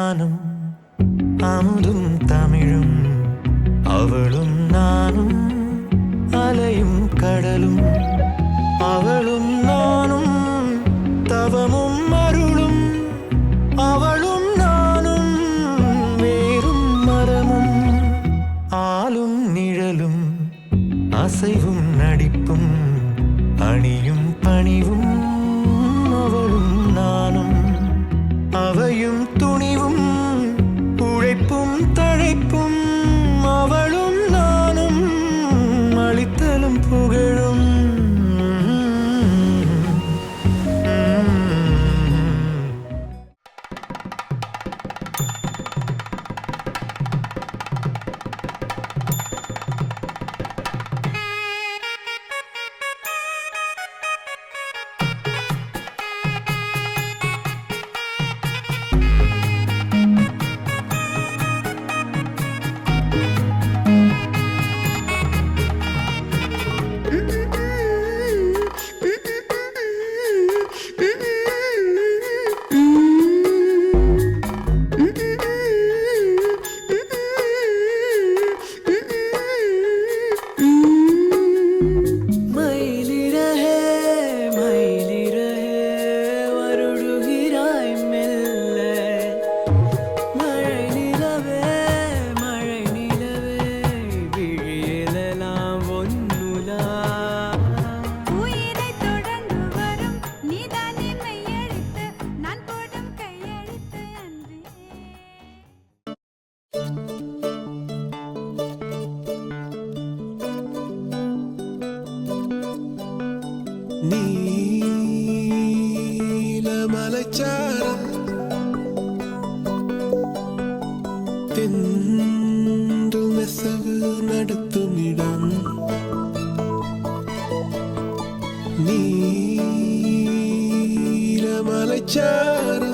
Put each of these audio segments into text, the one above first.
நானும் அமுதும் தமிழும் அவளும் நானும் அலையும் கடலும் அவளும் நானும் தவமும் அருளும் அவளும் நானும் வேறும் மரமும் ஆளும் நிழலும் அசைவும் நடிப்பும் அணியும் பணிவும் அவளும் நானும் அவையும் துணிவும் உழைப்பும் தழைப்பும் அவளும் நானும் அளித்தலும் புகழும் நீலமலைச்சாரல் தென்றல் நெசவு நடத்துமிடம் நீலமலைச்சாரல்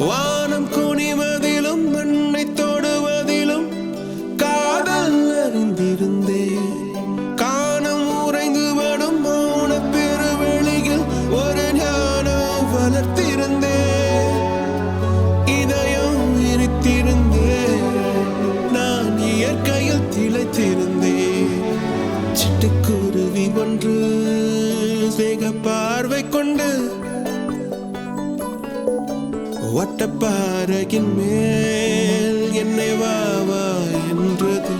வானம் குனிவதிலும் மண்ணை தொடுவதிலும் காதல் அறிந்திருந்தேன் சிட்டுக்குருவி ஒன்று வேக பார்வை கொண்டு வட்டப்பாறையின் மேல் என்னை வாவா என்றது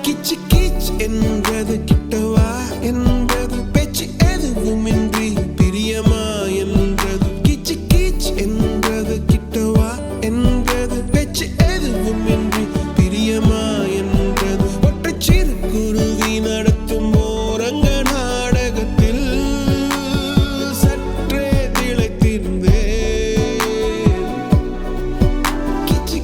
கிச்சு கீச் என்றது கிட்டவா என்றது பேச்சு எதுவுமின்றி பிரியமா என்றது கிச்சு கீச் என்றது கிட்டவா என்றது பேச்சு எதுவுமின்றி பிரியமா என்றது சிறு குருவி நடத்தும் ஓரங்க நாடகத்தில் சற்றே திளைத்திருந்தேன் கிச்சு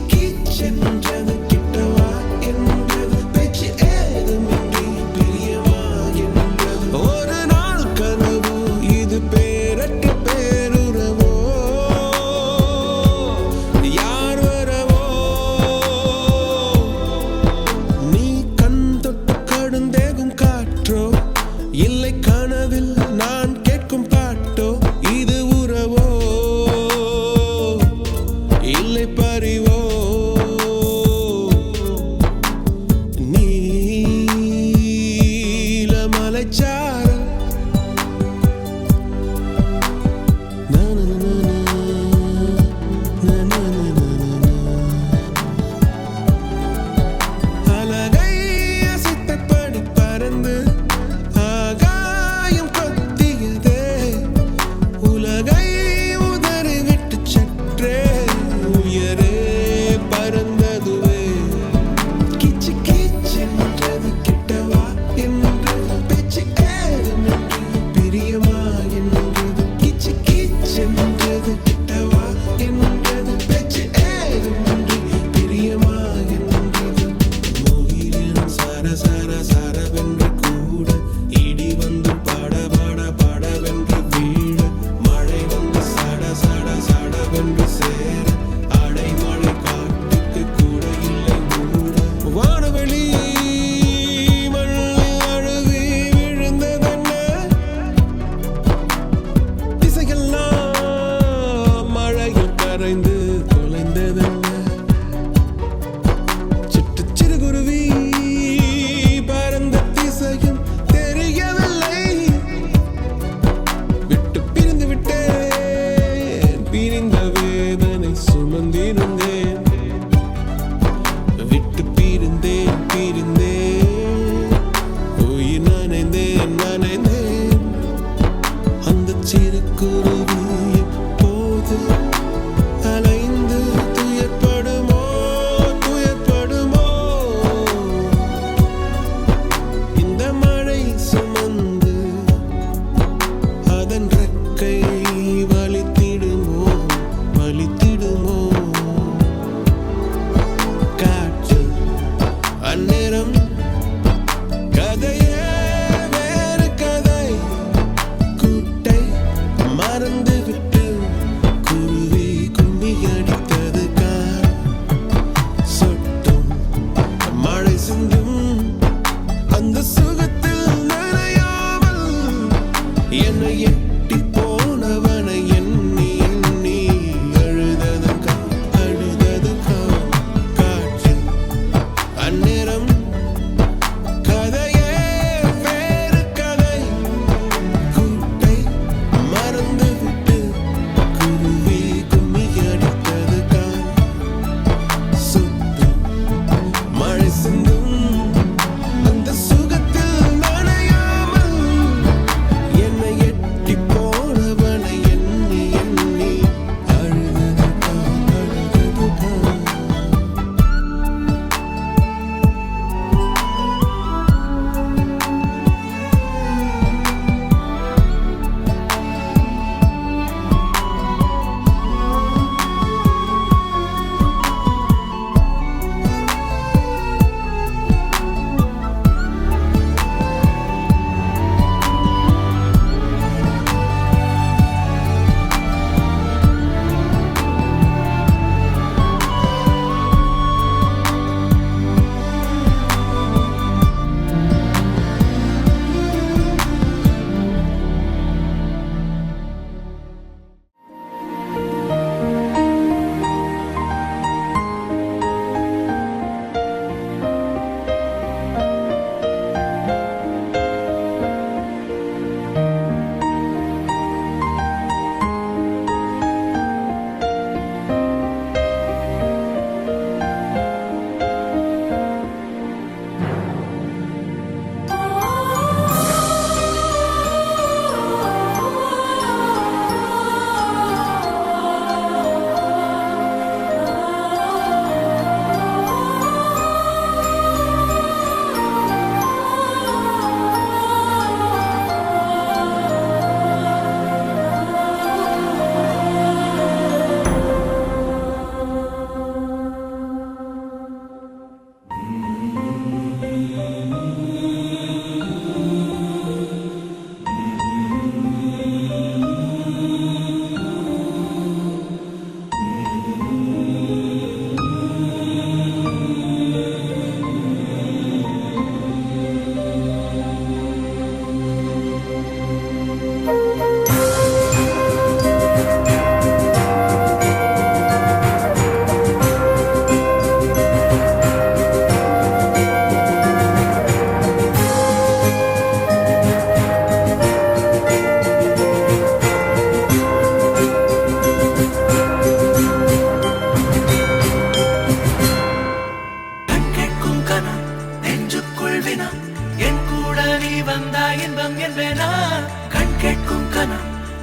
கனா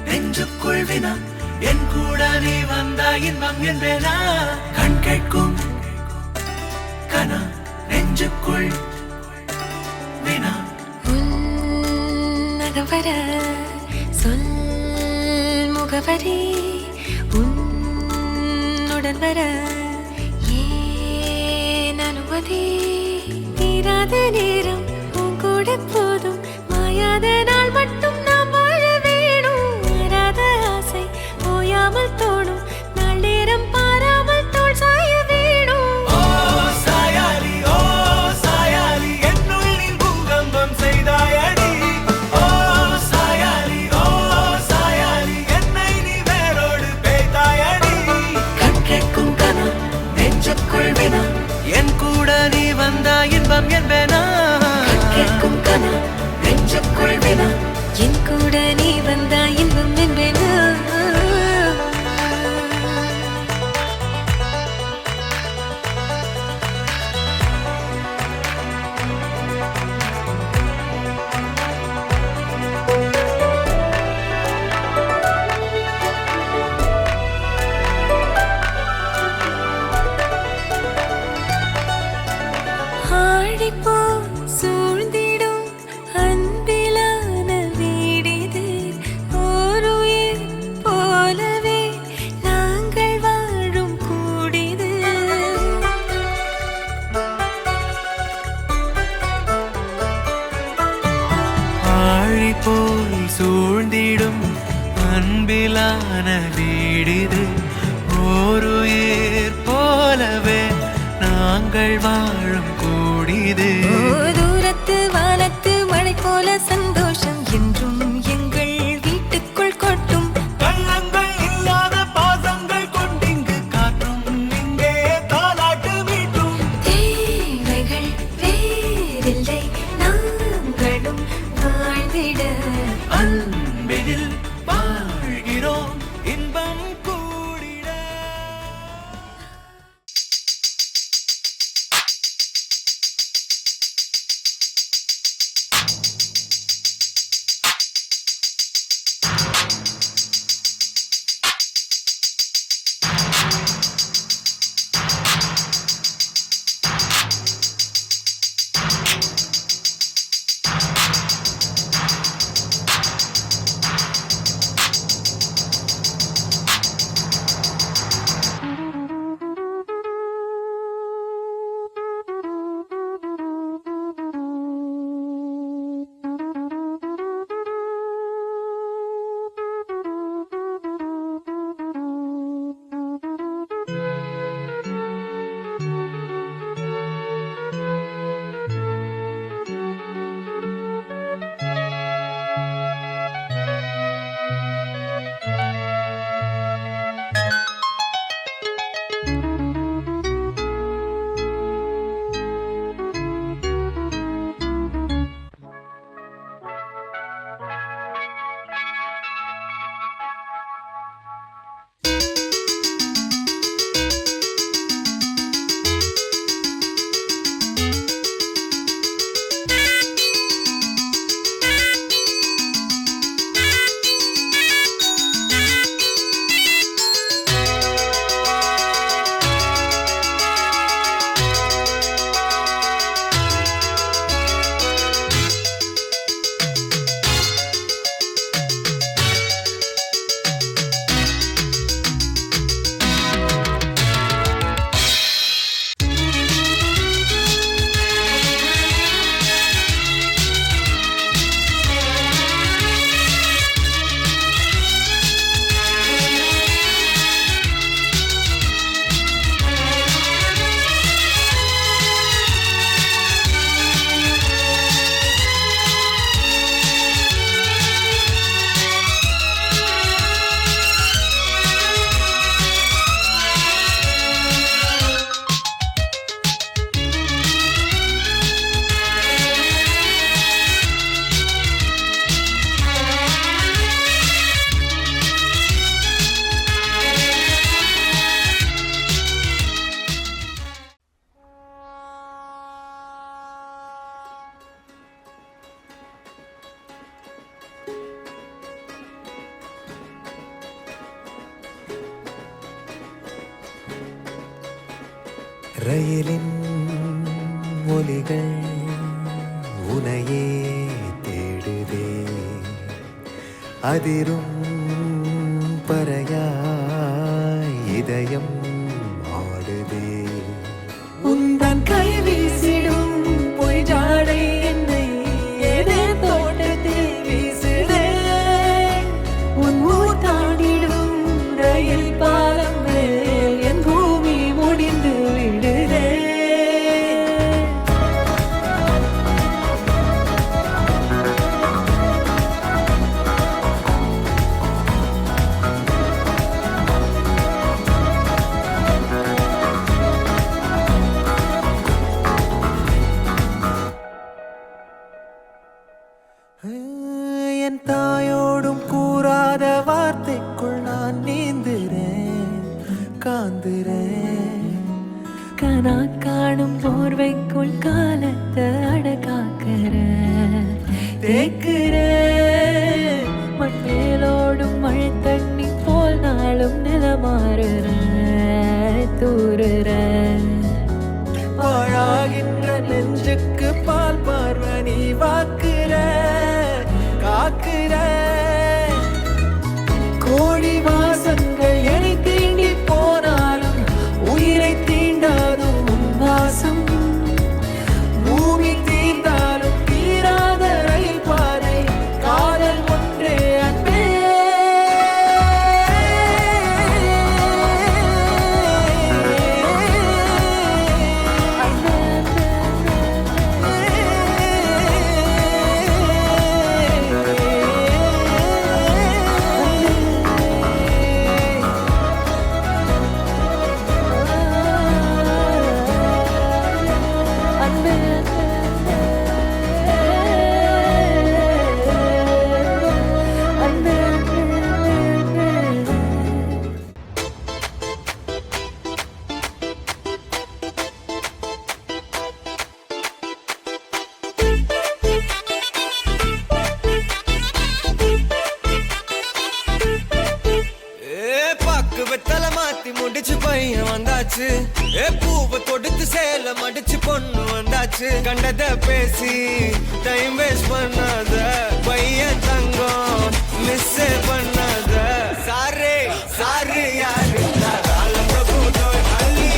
நெஞ்சுக்குள் வினா என் கூட நீ வந்தா இன்பம் என்பேனா கண் கேட்கும் கனா நெஞ்சுக்குள் வினா உன்னகவர சொல் முகவரி உன்னுடன் வர ஏன் அனுமதி தீராத நேரம் உன் கூட போதும் மாயாத நாள் மட்டும் நாம் வாழ வேணும் மாறாத ஆசை ஓயாமல் தோணும் நாள் நேரம் பாராமல் தோள் சாய வேணும் ஓ சாயாலி என்னுள்ளில் பூகம்பம் செய்தாயடி ஓ சாயாலி என்னை நீ வேரோடு பேய்த்தாயடி கண் கேட்கும் கனா நெஞ்சுக்குள் வினா என் கூட நீ வந்தா இன்பம் என்பேனா கண் கேட்கும் கனா நெஞ்சுக்குள் வினா என் கூட நீ வந்தா இன்பம் என்பேனா ஆழிப்போ சூழ்ந்திடும் அன்பிலான வீடிது ஓருயிர் போலவே நாங்கள் வாழும் கூடிது ஆழி போல் சூழ்ந்திடும் அன்பிலான வீடிது ஓருயிர் போலவே நாங்கள் வாழும் கூடிது தூரத்து வானத்து மழை போல சந்தோஷம் என்றும் எங்கள் வீட்டுக்குள் கொட்டும் கள்ளங்கள் இல்லாத பாசங்கள் கொண்டிங்கு காற்றும் இங்கே தாலாட்டு மீட்டும் தேவைகள் வேறில்லை நாங்களும் வாழ்ந்திட அன்பினில் வாழ்கிறோம் இன்பம் கூடிட ரயிலின் ஒலிகள் உனையே தேடுதே அதிரும் பறையாய் இதயம் ஆடுதே உந்தன் கை வீசிடும் பொய் ஜாடை என்னை ஏதே தோட்டத்தில் வீசுதே உன் ஊர் தாண்டிடும் ரயில் பாலம் மேல் என் பூமி முடிந்து விடுதே என் தாயோடும் கூறாத வார்த்தைக்குள் நான் நீந்துறேன் காந்துறேன் கனா காணும் போர்வைக்குள் காலத்தை அடக்காக்கிற தேக்குற மண்ணேலோடும் மழை தண்ணி போல் நாளும் நிலமாறுற தூறுற பாழாகின்ற நெஞ்சுக்கு பால் பார்வை நீ வாக்குற காக்குற கோடி வாசங்கள் என்னை தீண்டி போனாலும் உயிரை தீண்டாதும் உன் வாசம் பூமி தீர்ந்தாலும் தீராத ரயில் பாதை காதல் ஒன்றே அன்பே வெத்தலை மாத்தி முடிச்சு பையன் வந்தாச்சு பூவை தொடுத்து சேல மடிச்சு பொண்ணு வந்தாச்சு கண்டத பேசி டைம் வேஸ்ட் பண்ணாத பையன் தங்கம் மிஸ் பண்ணாத சாரே சாரு யாரு தாராள பிரபு தோய் அள்ளி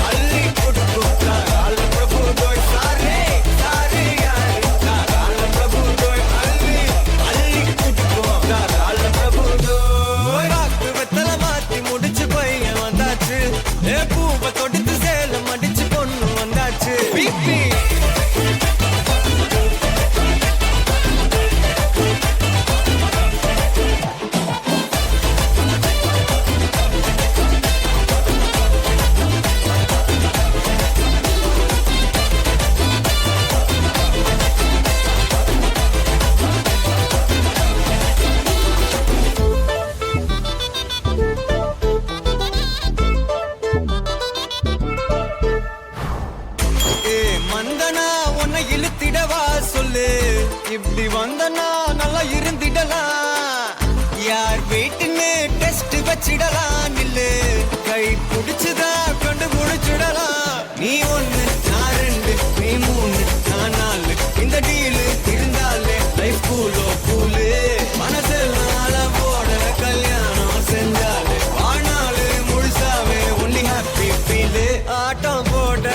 அள்ளி குடுக்கு தாராள பிரபு தோய் சாரே சாரு யாரு தாராள பிரபு தோய் அள்ளி அள்ளி குடுக்கு தாராள பிரபு தோய் வாக்கு வெத்தலை மாத்தி முடிச்சு பையன் வந்தாச்சு பூவை தொடுத்து சேல மடிச்சு பொண்ணு வந்தாச்சு பிபி மந்தனா உன்னை இழுத்திடவா சொல்லு இப்படி வந்தனா நல்லா இருந்திடலாம் யார் வீட்டுன்னு டெஸ்ட் வச்சிடலாம் இல்லு கை பிடிச்சுதா கொண்டு முடிச்சிடலாம் நீ ஒண்ணு நான் ரெண்டு நீ மூணு நான் நாலு இந்த டீலு இருந்தாலே லைஃப் கூலோ கூலு மனசெல்லாம் போட கல்யாணம் செஞ்சாலே ஆனாலு முழுசாவே ஒன்லி ஹாப்பி ஃபீலு ஆட்டம் போட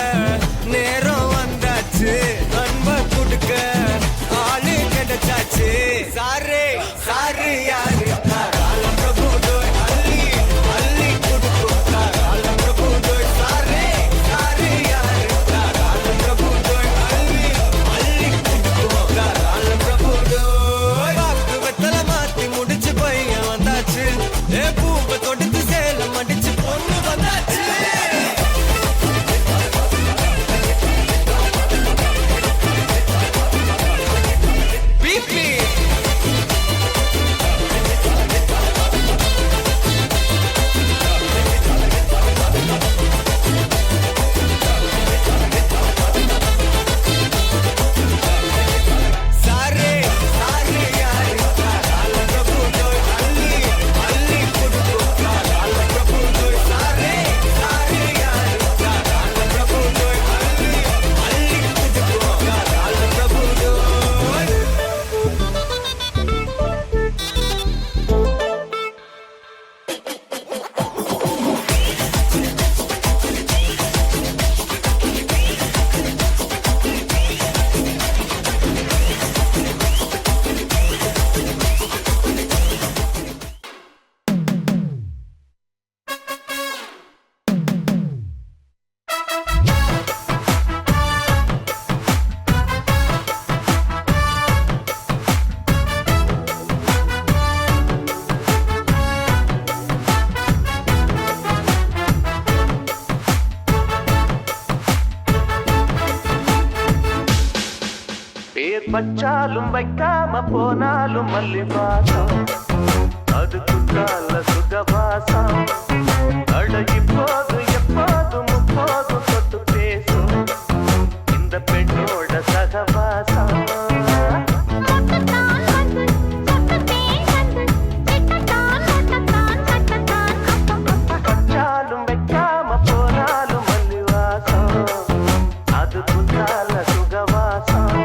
நேரம் வந்தாச்சு அன்ப கொடுக்க ஆளு கிடைச்சாச்சு சாரே சாரு யாரு தாராள பிரபு தோய் அள்ளி அள்ளி கொடுக்கு தாராள பிரபு தோய் சாரே சாரு யாரு பேர் பச்சாலும் வைக்காம போனாலும் மல்லி வாசம் அது குத்தால சுகவாசம் அழகி போதும் எப்போதும் முப்போதும் தொட்டு பேசும் இந்த பெண்ணோட சகவாசம் பச்சாலும் வைக்காம போனாலும் மல்லி வாசம் அது குத்தால சுகவாசம்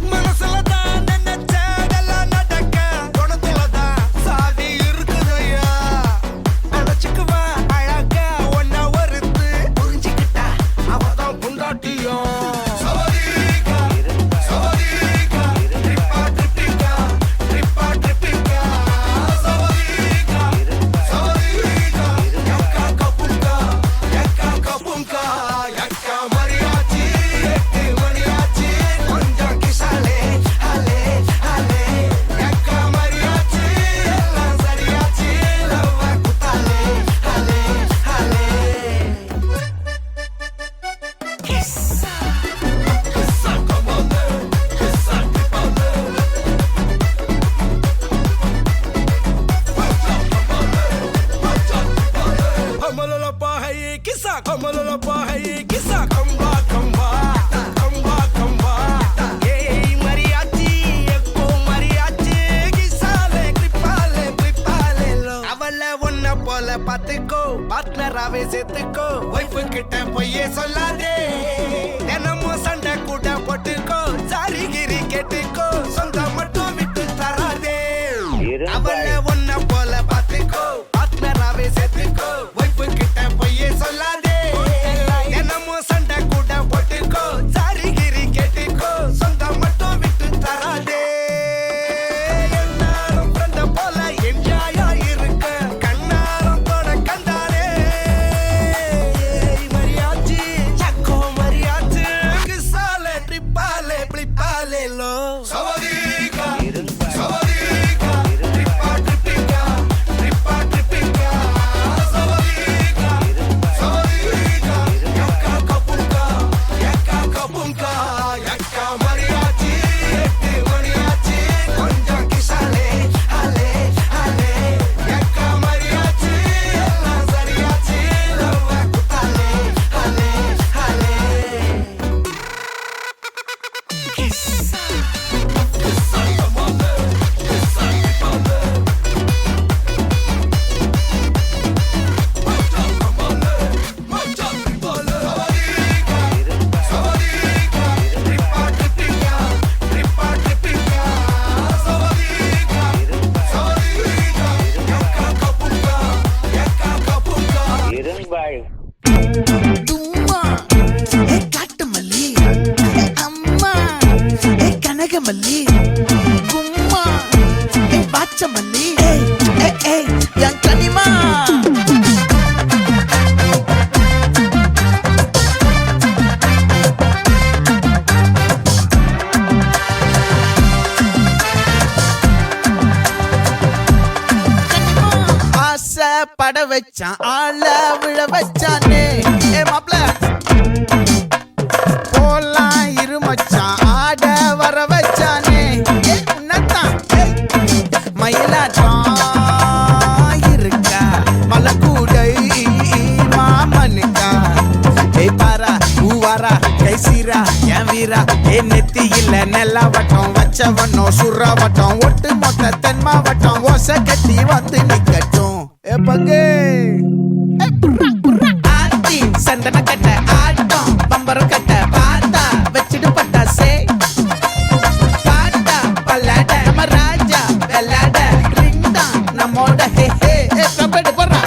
மனசுல தான் நினைச்ச பாத்துக்கோ பார்ட்னராவே சேர்த்துக்கோ ஒய்ஃபு கிட்ட பொய்யே சொல்லாதே தினமும் சண்டை கூட போட்டுக்கோ சாரிகிரி கேட்டுக்கோ சொந்தம் மட்டும் விட்டு தராதே அவள ஒன்ன போல பாத்துக்கோ பார்ட்னராவே சேர்த்துக்கோ ஒய்ஃபு கிட்ட பொய்யே சொல்லாதே தினமும் சண்டை கூட போட்டுக்கோ சாரிகிரி கேட்டுக்கோ சொந்தம் மட்டும் விட்டு தராதே மல்லி கும்மா பாச்ச மல்லி என் கனிமா ஆசை பட வச்சான் ஆள விழ வச்சானே ஏ மாப்ள போலாம் இருமச்சான் ஆட வர வச்சானே உன்னதான் மயிலாட்டம் இருக்கா மலக்கூடை மாமனுக்கா பாரா ஊவாரா கைசீரா என் வீரா என் நெத்தி இல்ல நெல்லா வட்டம் வச்சவனோ சுறா வட்டம் ஒட்டு மொத்த தென் மாவட்டம் ஓசை கட்டி வந்து நிக்கட்டும் ஏ பங்கே ஆத்தி சந்தன கட்ட ஆட்டம் பம்பரம் கட்ட பார்த்தா வச்சிட்டு பட்டாசே பாட்டா பல்லாட நம்ம ராஜா வெள்ளாட ரிங் தான் நம்மோட ஹே ஹே கபடி போடுறா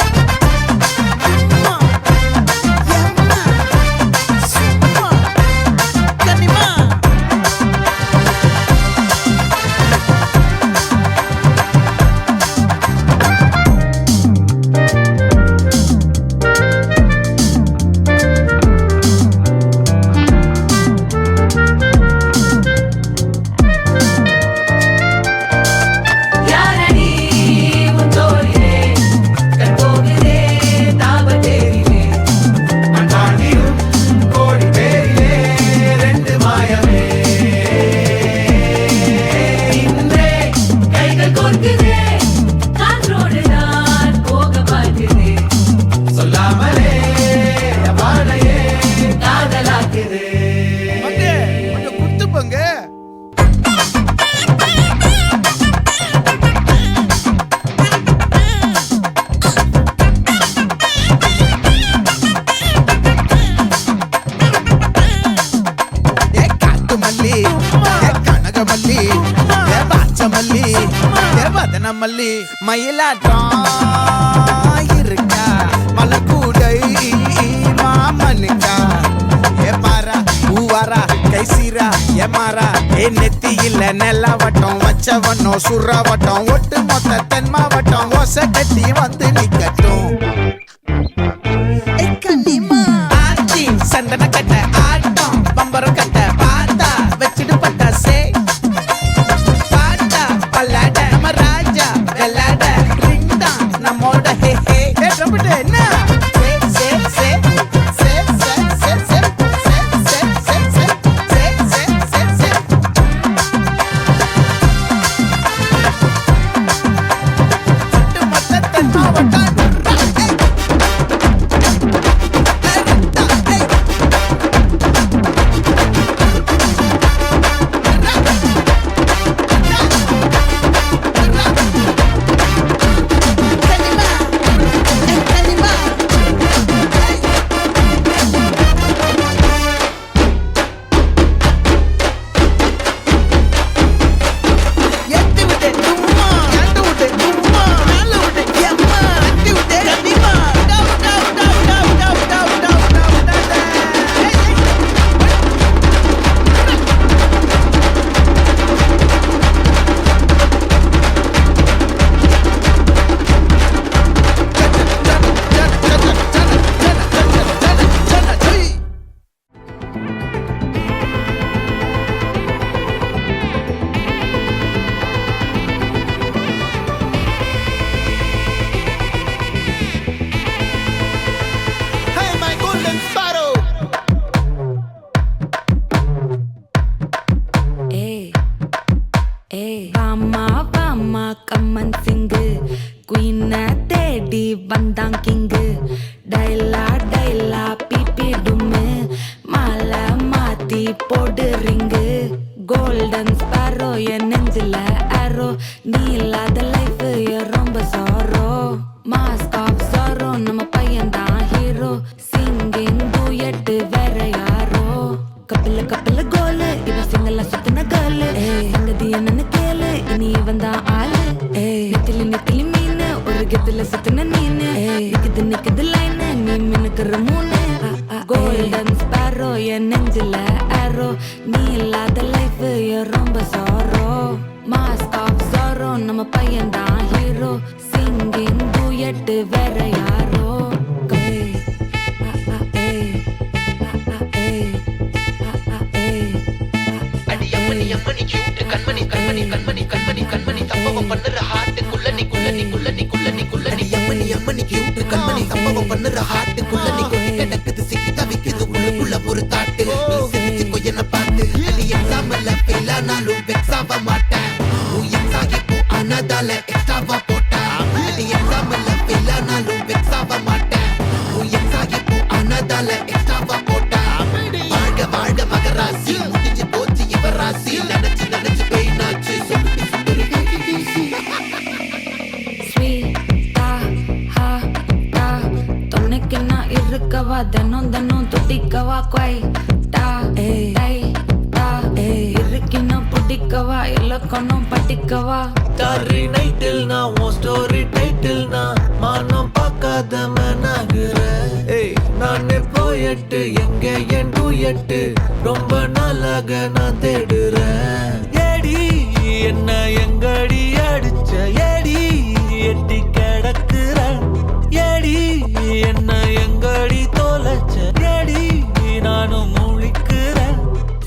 மல்லி மயிலாட்டம் இருக்கா மலக்கூடை மாமனுக்கா ஏ பாரா ஊவாரா கைசீரா ஏ மாறா ஏ நெத்தி இல்ல நெல்லா வட்டம் வச்சவனோ சுறா வட்டம் ஒட்டு மொத்த தென் மாவட்டம் ஓசை கட்டி வந்து நிக்கட்டும் ஆச்சி சந்தன கட்ட ஆட்டம் பம்பரம் கட்ட பார்த்தா வச்சிட்டு பட்டாசே பாட்டா பல்லாட நம்ம ராஜா வெள்ளாட ரிங் தான் நம்மோட ஹே ஹே ரம்பிட்டு என்ன வாமா கம்மன் சிங்கு குயின தேடி வந்தான் கிங்கு டைலா டைலா பிபி டும்மு மாலை மாத்தி போடு ரிங்கு கோல்டன் ஸ்பாரோ என் நெஞ்சில ஆரோ நீ இல்லாத லைஃப் ரொம்ப சாரோ மாஸ்க் ஆஃப் சாரோ நம்ம பையன் தான் ஹீரோ சிங்கிங் டூயட் வேற யாரோ கப்பில கப்பில கோலு இவ சிங்கல சுத்தின கேர்ளு சங்கதி என்னன்னு கேளு இனி இவன் தான் ஆளு நெத்திலி நெத்திலி மீன் ஒரு கெத்துல சுத்தின நீனு நிக்குது நிக்குது லைன் நீ மினுக்குற மூணு கோல்டன் ஸ்பாரோ என் நெஞ்சில ஆரோ நீ இல்லாத லைஃப் ரொம்ப சாரோ மாஸ்க் ஆஃப் சாரோ நம்ம பையன் தான் ஹீரோ சிங்கிங் டூயட் வேற யாரோ அடி அம்மனி அம்மனி கியூட் கண்மணி கண்மணி கண்மணி கண்மணி கண்மணி சம்பவம் பண்ணுற ஹார்ட் குள்ளனி குள்ளனி குள்ளனி குள்ளனி குள்ளனி அம்மனி அம்மனி கியூட் கண்மணி சம்பவம் பண்ணுற ஹார்ட் குள்ளனி கொட்டி கிடக்குது சிக்கி தவிக்குது உள்ளுக்குள்ள ஒரு தாட்டு நீ சிரிச்சு கொய்யன பார்த்து அடி எக்ஸாம்ல ஃபெயில் ஆனாலும் வெக்ஸ் ஆக மாட்டேன் நீ எக்ஸா இப்போ ஆனதால எக்ஸ்ட்ராவா போட்டா அடி எக்ஸாம்ல ஃபெயில் ஆனாலும் வெக்ஸ் ஆக மாட்டேன் நீ எக்ஸா இப்போ ஆனதால எக்ஸ்ட்ராவா போட்டா வாழ்க வாழ்க மகராசி முடிஞ்சு போச்சு இவ ராசி நினைச்சு நினைச்சு பெயினாச்சு சொல்லுடி சுந்தரி ஸ்வீட்டா ஹா டா துணைக்கு நான் இருக்கவா தினம் தினம் துடிக்கவா குவைட்டா டை டா இருக்கினா பிடிக்கவா இலக்கணம் படிக்கவா டாரி நைட்டில் நான் உன் ஸ்டோரி டைட்டில் நான் மானம் பார்க்காத மனாகுற நானே போயட்டு எங்க என் டூயட்டு ரொம்ப நாளாக நான் தேடுறேன் ஏடி என்ன எங்கடி அடிச்ச ஏடி எட்டி கிடக்குற ஏடி என்ன எங்கடி தொலைச்ச ஏடி நானும் முழிக்கிறேன்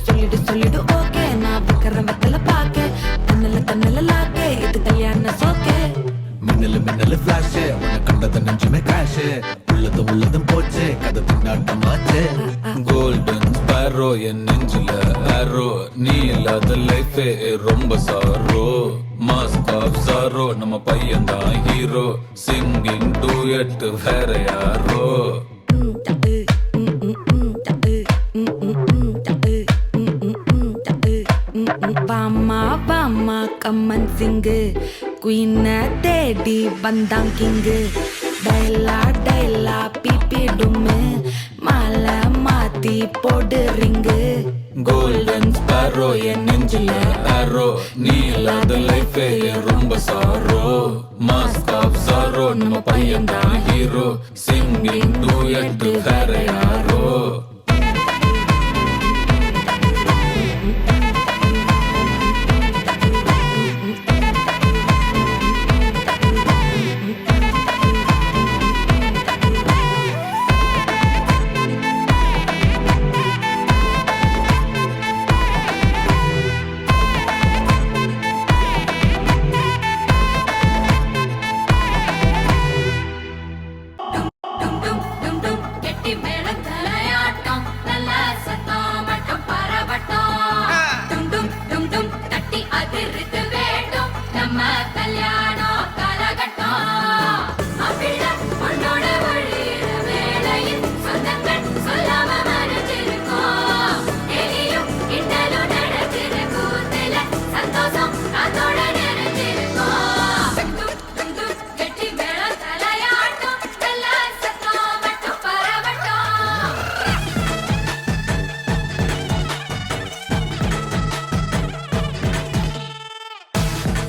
சொல்லிடு சொல்லிடு ஓகே நான் வைக்கிற வெத்தல பாக்க தன்னல லாக்கே இது கல்யாண சோக்கே மின்னலு மின்னலு ஃபிளாஷ் உன்னை கண்டத நெஞ்சுமே கிராஷ் உள்ளதும் போச்சு கதை பின்னாட்டமாச்சு கோல்டன் ஸ்பாரோ என் நெஞ்சில ஆரோ நீ இல்லாத லைஃபே ரொம்ப சாரோ மாஸ்க் ஆஃப் சாரோ நம்ம பையன் தான் ஹீரோ சிங்கிங் டூயட் வேற யாரோ வாமா வாமா கம்மன் சிங்கு குயின தேடி வந்தான் கிங்கு டைலா டைலா பிபி டும்மு மாலை மாத்தி போடு ரிங்கு கோல்டன் ஸ்பாரோ என் நெஞ்சில ஆரோ நீ இல்லாத லைஃபே ரொம்ப சாரோ மாஸ்க் ஆஃப் சாரோ நம்ம பையன் தான் ஹீரோ சிங்கிங் டூயட் வேற யாரோ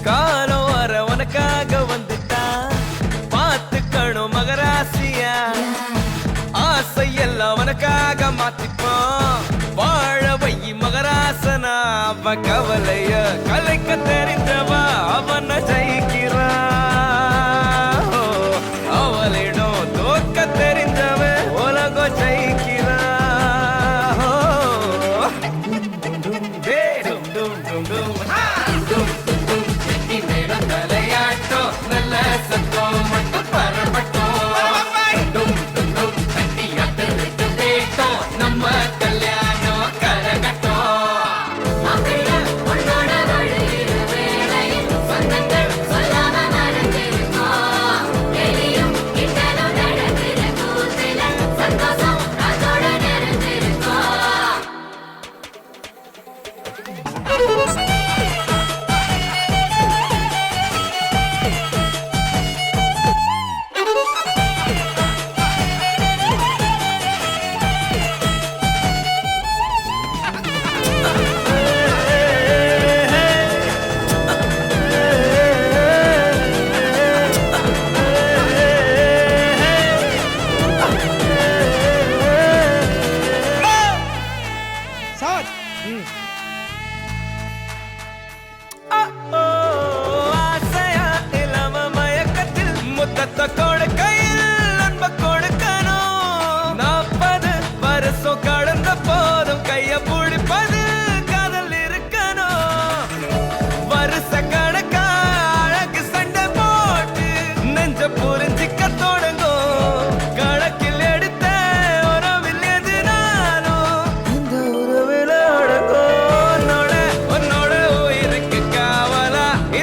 காலம் வர உனக்காக வந்துட்டான் பார்த்துக்கணும் மகராசியா ஆசை எல்லாம் உனக்காக மாத்திப்போம் வாழ வை மகராசனா அவ கவலைய கலைக்க தெரிந்தவா அவனை ஜெயிக்கிறா அவளிடம் தோக்க தெரிந்தவ உலகம் ஜெயிக்கிறா கல்யாணம் கரகட்டும்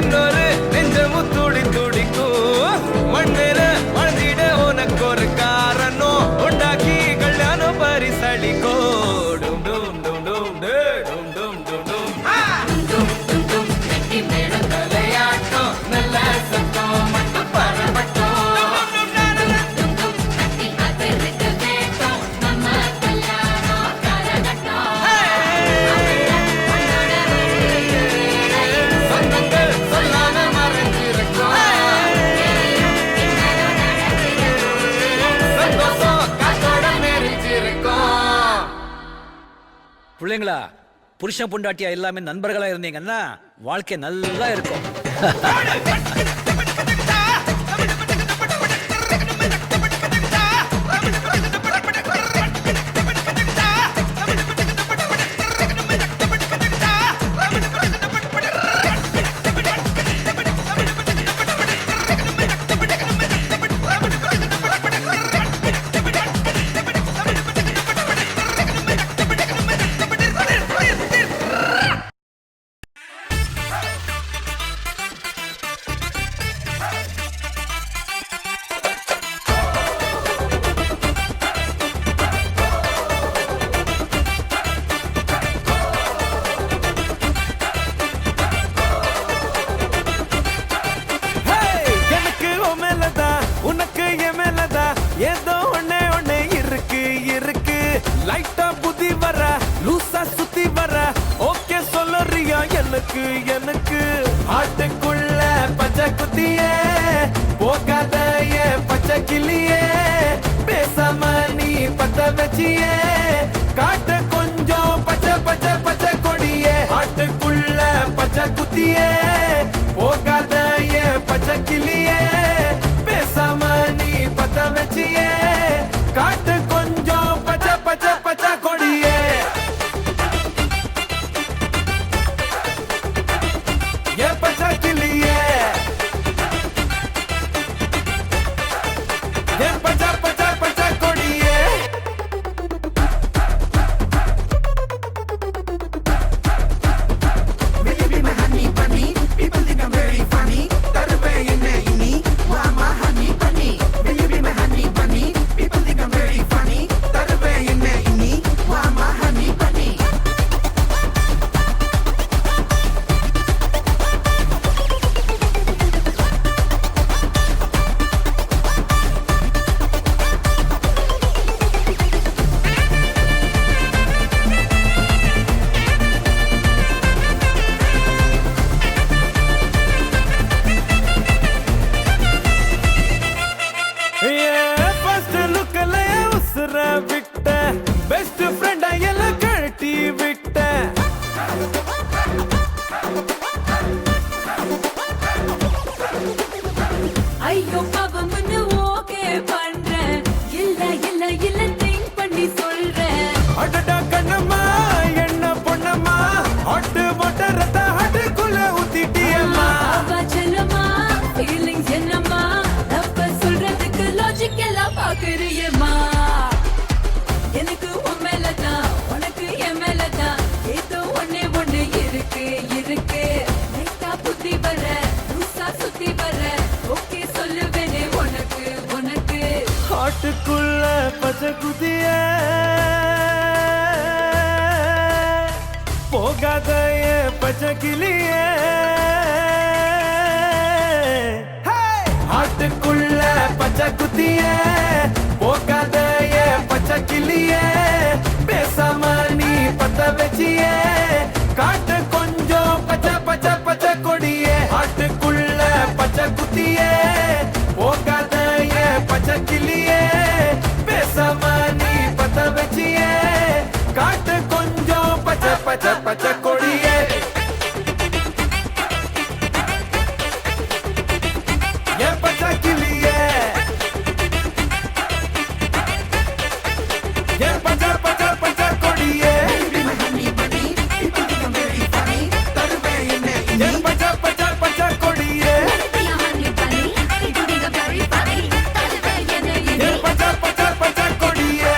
இன்னொரு நெஞ்சமும் துடி துடிக்கும் மண்ணில வாழ்ந்திட உனக்கு ஒரு காரணம் உண்டாக்கி கல்யாணம் பரிசளிக்கோ டும் டும் டும் டும் டே, டும் டும் டும் டும் தலையாட்டம் நல்ல சத்தம் மட்டும் பரவட்டும் சொந்தங்கள் சொல்லாம மறைஞ்சிருக்கும் சந்தோஷம் காத்தோட நெறிஞ்சிருக்கும். பிள்ளைங்களா புருஷன் பொண்டாட்டியா எல்லாமே நண்பர்களா இருந்தீங்கன்னா வாழ்க்கை நல்லா இருக்கும். எனக்கு உன் மேலதான் உனக்கு என் மேலதான் ஏதோ ஒண்ணே ஒண்ணே இருக்கு இருக்கு லைட்டா புதி வர லூசா சுத்தி வர ஓகே சொல்லுறியா எனக்கு எனக்கு ஆட்டுக்குள்ள பச்சை குத்தியே போகாத ஏன் பச்சை கிளியே பேசாம நீ பத்த வச்சியே காட்ட கொஞ்சம் பச்சை பச்சை பச்சை கொடியே ஆட்டுக்குள்ள பச்சை குத்தியே போகாத ஏன் பச்சை கிளியே பேசாம நீ பத்த வச்சியே காட்டு கொஞ்சம் பச்சை பச்சை பச்சை கொடியே ஏன் பச்சை கிளியே ஏன் பச்சை பச்சை பச்சை கொடியே ஃபர்ஸ்ட் லுக்ல உசுர விட்ட பெஸ்ட் ஃப்ரெண்ட் எல்லாம் கழட்டி விட்ட ஐயோ பாவம்னு ஓகே பண்றேன் இல்ல இல்ல இல்ல திங்க் பண்ணி சொல்றேன் அடடா கண்ணம்மா என்ன பொண்ணம்மா ஹாட் வாட்டர் ரத்த ஹாட்டுக்குள்ள ஊத்திட்டியம்மா அவ செல்லம்மா ஃபீலிங்ஸ் என்னம்மா தப்ப சொல்றதுக்கு லாஜிக் எல்லாம் பாக்குறியம்மா எனக்கு உன் மேலதான் உனக்கு என் மேலதான் ஏதோ ஒண்ணே ஒண்ணு இருக்கு இருக்கு லைட்டா புத்தி வர லூசா சுத்தி வர ஓகே சொல்லுவேனே உனக்கு உனக்கு ஹாட்டுக்குள்ள பச்சை குதிய போகாத ஏன் பச்சை கிளியே ஹாட்டுக்குள்ள பச்சை குத்திய போகாத ஏன் பச்சை கிளியே பேசாம நீ பத்த வச்சியே காட்டு கொஞ்சம் பச்சை பச்சை பச்சை கொடியே ஹாட்டுக்குள்ள பச்சை குத்தியே போகாத ஏன் பச்சை கிளியே பேசாம நீ பத்த வச்சியே காட்டு கொஞ்சம் பச்சை பச்சை பச்சை கொடியே ஏன் பச்சை கிளியே ஏன் பச்சை பச்சை பச்சை கொடியே ஏன் பச்சை பச்சை பச்சை கொடியே ஏன் பச்சை பச்சை பச்சை கொடியே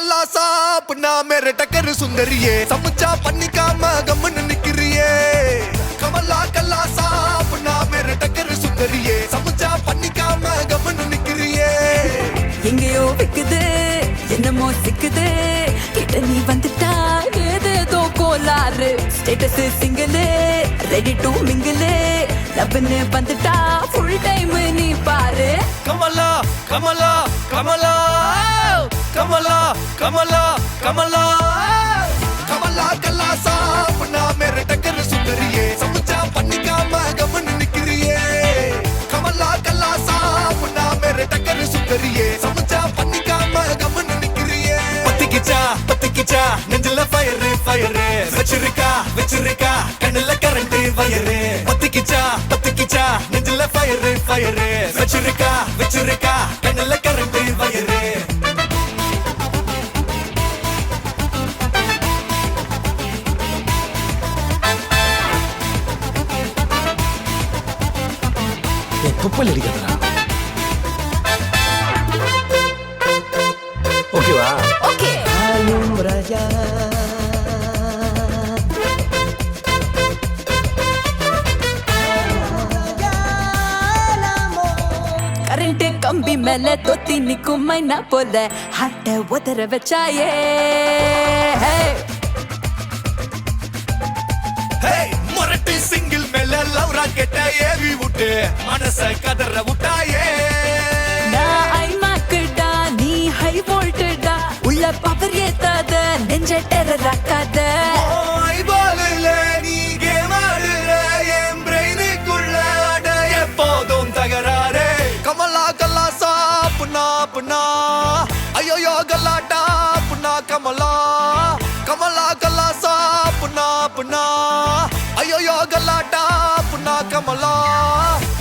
கமலா சாப்புனா மேர டக்கரு சுந்தரியே சமைச்சா பண்ணிக்காம கம்முன்னு நிக்கிறியே கமலா கல்லா சாப்புனா மேர டக்கரு சுந்தரியே சமைச்சா பண்ணிக்காம கம்முன்னு நிக்கிறியே எங்கேயோ விக்குது என்னமோ சிக்குது கிட்ட நீ வந்துட்டா ஏதேதோ கோளாறு status single ready to mingle லவ்னு வந்துட்டா ஃபுல் டைம் நீ பாரு கமலா கமலா கமலா கமலா கமலா கமலா கமலா கல்லா சாப்புனா மேர டக்கரு சுந்தரியே சமைச்சா பண்ணிக்காம கம்முன்னு நிக்கிறியே கமலா கல்லா சாப்புனா மேர டக்கரு சுந்தரியே சமைச்சா பண்ணிக்காம கம்முன்னு நிக்கிறியே பத்திக்கிச்சா நெஞ்சில ஃபயர் ஃபயர் வச்சிருக்கா வச்சிருக்கா கண்ணுல கரண்ட் வயரு பத்திக்கிச்சா நெஞ்சில ஃபயர் ஃபயர் வச்சிருக்கா வச்சிருக்கா கண்ணுல கரண்ட் வயரு துப்பல் அடிக்கிறதா ஓகேவா ஓகே கரண்ட் கம்பி மேல தொத்தி நிக்கும் மைனா போல ஹாட்ட உதற வச்சாயே மொரட்டு சிங்கிள் மேல லவ் ராக்கெட்ட ஏவி விட்டு மனச கதற விட்டாயே நான் ஐமாக்குடா நீ ஹை வோல்ட்டடா உள்ள பவர் ஏத்தாத நெஞ்ச டெரர் ஆக்காத ஐபாலில நீ கேம் ஆடுற என் பிரெயினுக்குள்ள அட எப்போதும் தகராறு கமலா கல்லா சாப்புனா புனா ஐயோ கல்லாட்டா புனா கமலா கமலா கல்லா சாப்புனா புனா ஐயோ கல்லாட்டா புனா கமலா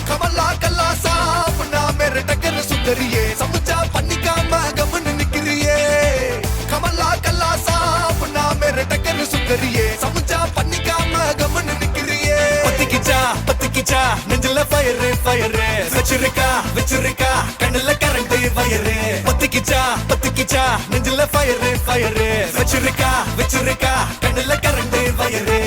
கமலா கல்லா சாப்புனா மேர டக்கரு சுந்தரியே சமைச்சா பண்ணிக்காம கம்முன்னு நிக்கிறியே கமலா கல்லா சாப்புனா மேர டக்கரு சுந்தரியே சமைச்சா பண்ணிக்காம கம்முன்னு நிக்கிறியே பத்திக்கிச்சா நெஞ்சில ஃபயர் ஃபயர் வச்சிருக்கா வச்சிருக்கா கண்ணுல கரண்ட் வயரு பத்திக்கிச்சா நெஞ்சில ஃபயர் ஃபயர் வச்சிருக்கா வச்சிருக்கா கண்ணுல கரண்ட் வயரு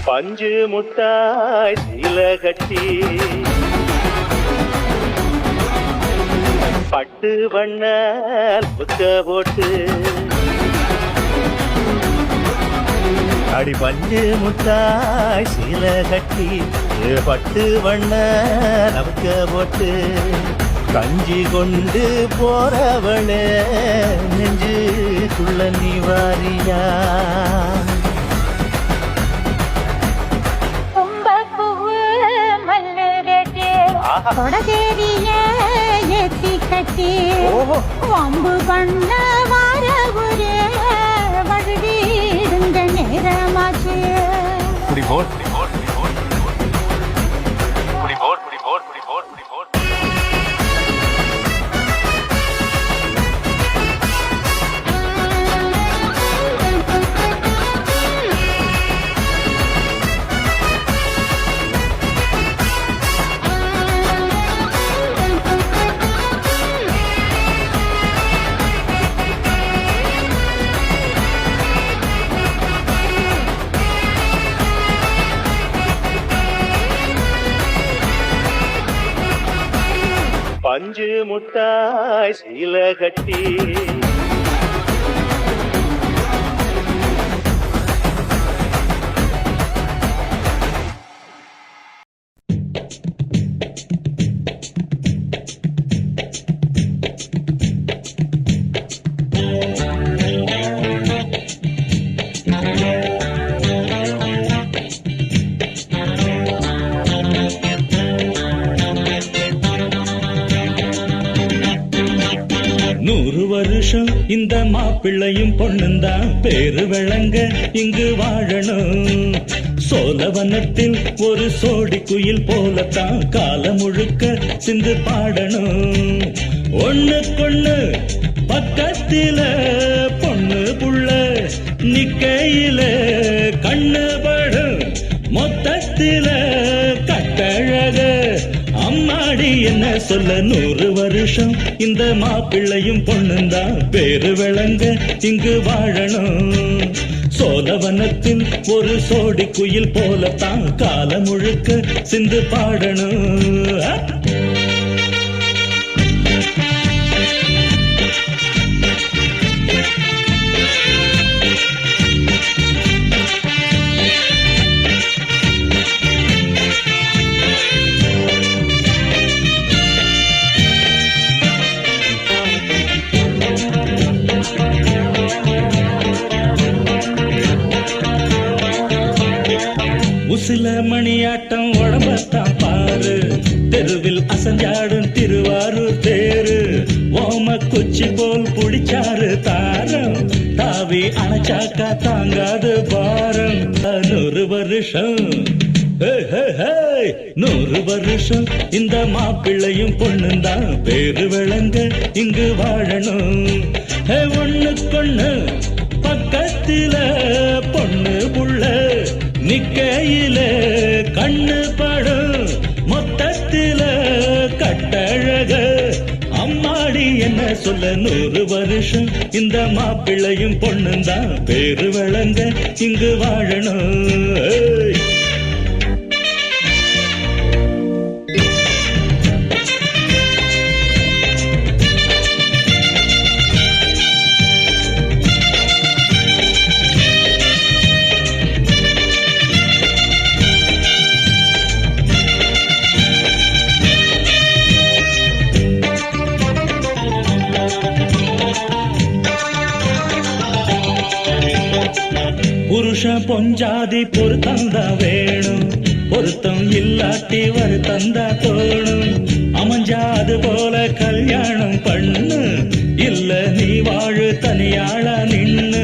பஞ்சு முட்டாய் சீல கட்டி பட்டு வண்ண புத்த போட்டு அடி பஞ்சு முட்டாய் சீல கட்டி பட்டு வண்ண நமக்க போட்டு கஞ்சி கொண்டு போறவளே நெஞ்சுக்குள்ள நீ வாரியா வம்பு பண்ண வார ஒரே வழுதி இருந்த நேரமாச்சு பஞ்சு முட்டாய் சீல கட்டி வருஷம் இந்த மாப்பிள்ளையும் பொண்ணுந்தான் பேரு விளங்க இங்கு வாழணும். சோழவனத்தில் ஒரு சோடி குயில் போலத்தான் காலம் முழுக்க சிந்து பாடணும். ஒண்ணுக்கொண்ணு பக்கத்தில பொண்ணு புள்ள நிக்கையில கண்ணு படும் மொத்தத்தில கட்டழக அம்மாடி என்ன சொல்ல 100 வருஷம் இந்த மாப்பிள்ளையும் பொண்ணுந்தான் பேரு விளங்க இங்கு வாழணும். சோழவனத்தில் ஒரு சோடி குயில் போலத்தான் காலம் முழுக்க சிந்து பாடணும். உசில மணியாட்டம் உடம்பத்தான் பாரு, தெருவில் அசஞ்சாடும் திருவாரூர் தேரு. ஓம குச்சி போல் புடிச்சாரு தாரம், தாவி அணைச்சாக்கா தாங்காது பாரம். 100 வருஷம் 100 வருஷம் இந்த மாப்பிள்ளையும் பொண்ணுந்தான் பேரு விளங்க இங்கு வாழணும். ஒண்ணுக்கொண்ணு பக்கத்தில பொண்ணு புள்ள நிக்கையில கண்ணு படும் மொத்தத்தில கட்டழக அம்மாடி என்ன சொல்ல 100 வருஷம் இந்த மாப்பிள்ளையும் பொண்ணுந்தான் பேரு விளங்க இங்கு வாழணும். புருஷன் பொஞ்சாதி பொருத்தந்தா வேணும், பொருத்தம் இல்லாட்டி வருத்தந்தா தோணும். அமைஞ்சாது போல கல்யாணம் பண்ணு, இல்ல நீ வாழு தனியாளா நின்னு.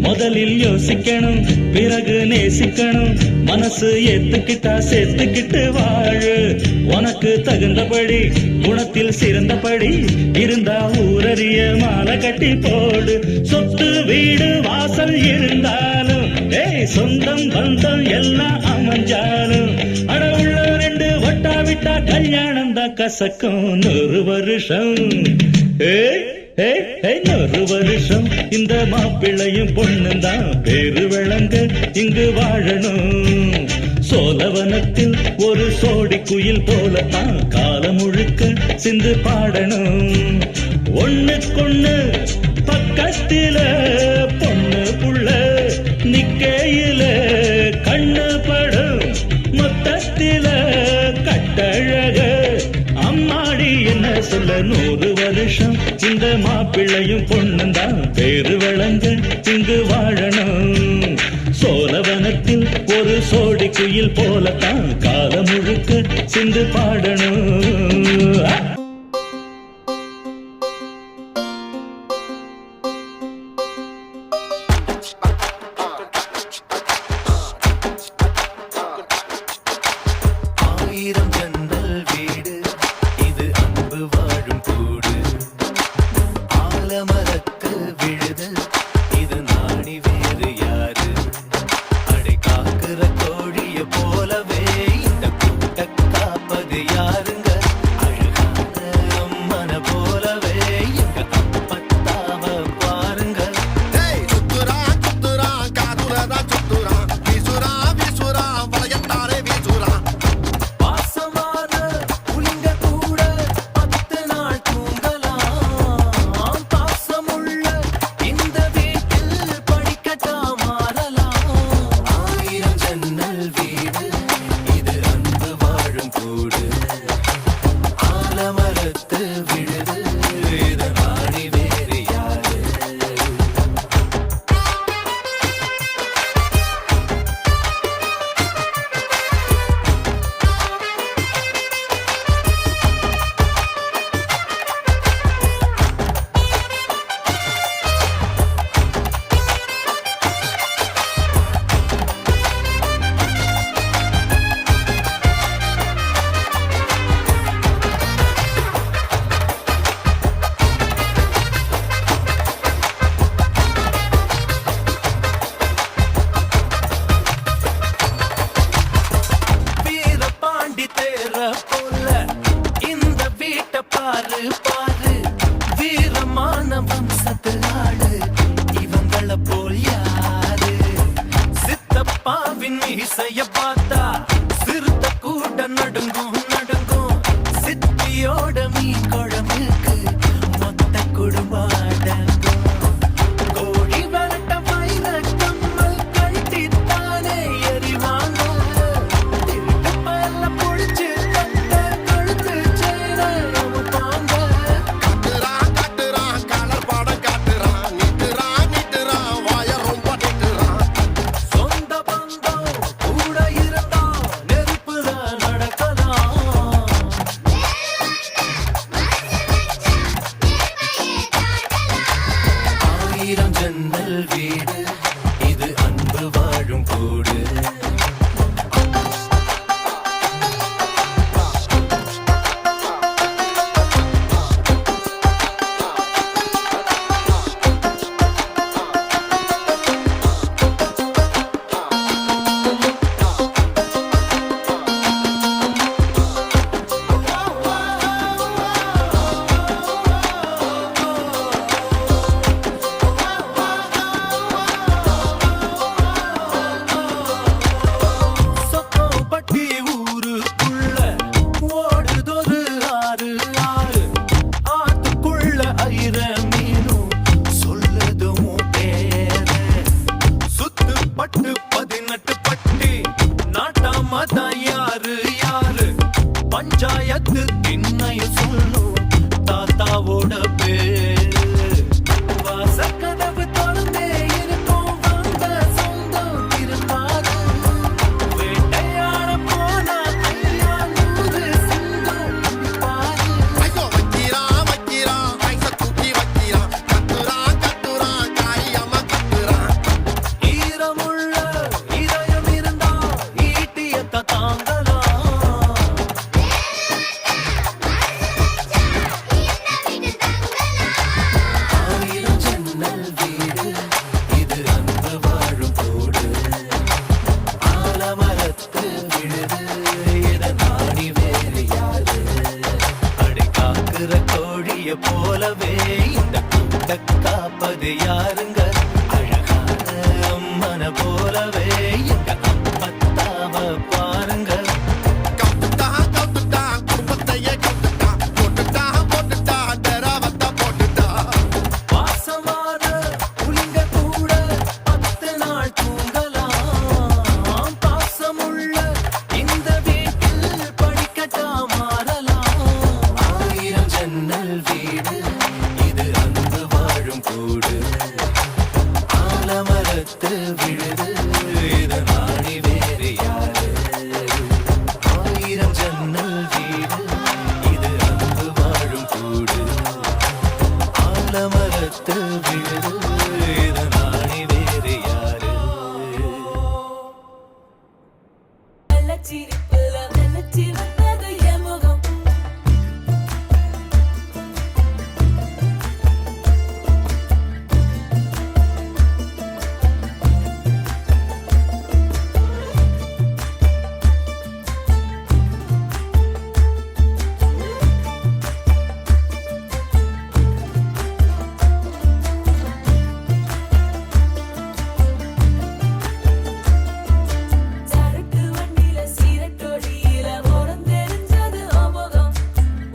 முதலில் யோசிக்கணும் பிறகு நேசிக்கணும், மனசு ஏத்துக்கிட்டா சேர்த்துக்கிட்டு வாழு. உனக்கு தகுந்தபடி குணத்தில் சிறந்தபடி இருந்தா ஊரறிய மாலை கட்டி போடு. சொத்து வீடு வாசல் இருந்தாலும் சொந்தம் பந்தம் எல்லாம் அமைஞ்சாலும் அடவுள்ள 2 ஒட்டா விட்டா கல்யாணம் தான் கசக்கும். 100 வருஷம் 100 வருஷம் இந்த மாப்பிள்ளையும் பொண்ணுந்தான் பேரு விளங்க இங்கு வாழணும். சோழவனத்தில் ஒரு சோடி குயில் போலத்தான் காலம் முழுக்க சிந்து பாடணும். ஒண்ணுக்கொண்ணு பக்கத்தில பொண்ணு புள்ள நிக்கையில கண்ணு படும் மொத்தத்தில கட்டழக அம்மாடி என்ன சொல்ல 100 வருஷம் இந்த மாப்பிள்ளையும் பொண்ணுந்தான் பேரு விளங்க இங்கு வாழணும். சோழவனத்தில் ஒரு சோடி குயில் போலத்தான் காலம் முழுக்க சிந்து பாடணும். வாசம் பாரு பாரு வீரமான வம்சத்து ஆளு இவங்கள போல் யாரு சித்தப்பாவின் இசைய பார்த்தா சிறுத்த கூட நடுங்கும் நடுங்கும் சித்தியோட மீன் குழம்புக்கு மொத்த குடும்பம் அடங்கும் கோழி வரட்ட வைர கம்மல் கழட்டித்தானே எறிவாங்க திருட்டு பல்ல பொழிச்சு தட்ட கழுத்து செய்த அமுப்பாங்க காட்டுறான் காட்டுறான் கலர் படம் காட்டுறான் நிட்டுறான் வாய ரொம்ப நிட்டுறான் சொந்த பந்தம் கூட இருந்தா நெருப்புதான் நடக்கலாம் ஆயிரம் ஜன்னல் வீடு இது அன்பு வாழும் கூடு சொக்கம்பட்டி ஊருக்குள்ள ஓடுதொரு ஆறு ஆறு ஆத்துக்குள்ள ஐர மீனும் சொல்லுதும் பேர சுத்து பட்டு 18 பட்டி நாட்டாம தான் யாரு யாரு பஞ்சாயத்து திண்ணையும் சொல்லும் தாத்தாவோட பேரு வாசக்கதவு திறந்தே இருக்கும் வாங்க சொந்தம் திருந்தாது வேட்டையாட போனா ஐயா நூறு சிங்கம் பாரு ஐயோ வைக்கிறான் ஐச தூக்கி வைக்கிறான் கத்துறான் காயம்மா கத்துறான் ஈரமுள்ள இதயம் இருந்தா ஈட்டியத்த தாங்கலாம் ஆயிரம் ஜன்னல் வீடு இது அன்பு வாழும் கூடு ஆலமரத்து விழுது இத நாடி வேறு யாரு அடை காக்குற கோழிய போலவே இந்த கூட்ட காப்பது யாருங்க அழகான அம்மன போலவே எங்க அப்பத்தாவ பாருங்க கவுத்துட்டான் குடும்பத்தையே கவுத்துட்டான் போட்டுட்டான் தெராவத்தா போட்டுட்டான் பாசமான புலிங்க கூட 10 நாள் தூங்கலாம் பாசமுள்ள இந்த வீட்டில் படிக்கட்டா மாறலாம் ஆயிரம் ஜன்னல் வீடு இது அன்பு வாழும் கூடு ஆலமரத்து விழுது இத நாடி வேறு யாரு ஆயிரம் ஜன்னல் வீடு இது அன்பு வாழும் கூடு ஆலமரத்து விழுது இத நாடி வேறு யாரு சிரிப்புல நினைச்சி வந்தது என் முகம் சரக்கு வண்டியில சீரட்டோடியில ஓரம் தெரிஞ்சது முகம்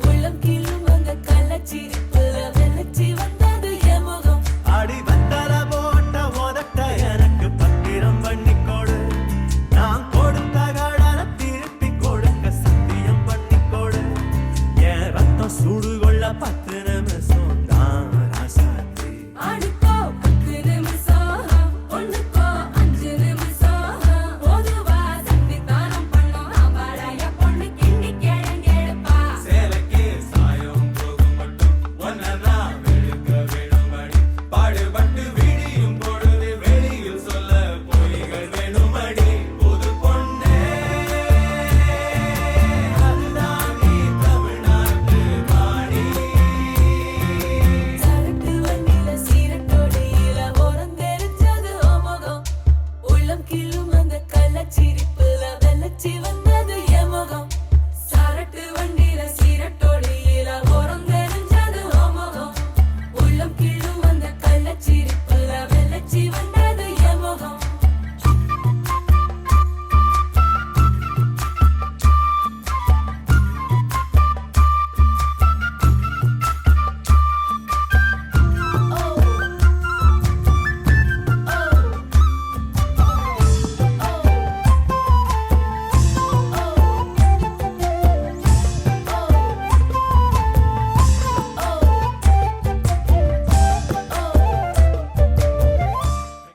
உள்ளம் கிள்ளும் அந்த கள்ளச்சிரிப்புல நினைச்சி வந்தது என் முகம் அடி வந்தர போட்ட உதட்ட எனக்கு பத்திரம் பண்ணிக்கொடு நான் கொடுத்த கடன திருப்பி கொடுக்க சத்தியம் பண்ணிக்கொடு என் ரத்தம் சூடு கொள்ள 10 நிமிஷம் தான் ராசாத்தி ஆடுக்கோ 10 நிமிஷம் ஒண்ணுக்கோ 5 நிமிஷம் பொதுவா சக்திதானம் பண்ணோம் ஆம்பளைய பொண்ணு கிண்டி கிழங்கெடுப்பா சேலைக்கு சாயம் போகும் மட்டும் ஒன்னதான் வெளுக்க வேணுமடி பாடுபட்டு விடியும் பொழுது வெளியில் சொல்ல பொய்கள் வேணுமடி புது பொண்ணே அதுதான் நீ தமிழ்நாட்டு காணி சரக்கு வண்டியில சீரட்டோடியில ஓரம் தெரிஞ்சது முகம் உள்ளம் கிள்ளும் அந்த கள்ளச்சிரிப்புல வெள்ளச்சி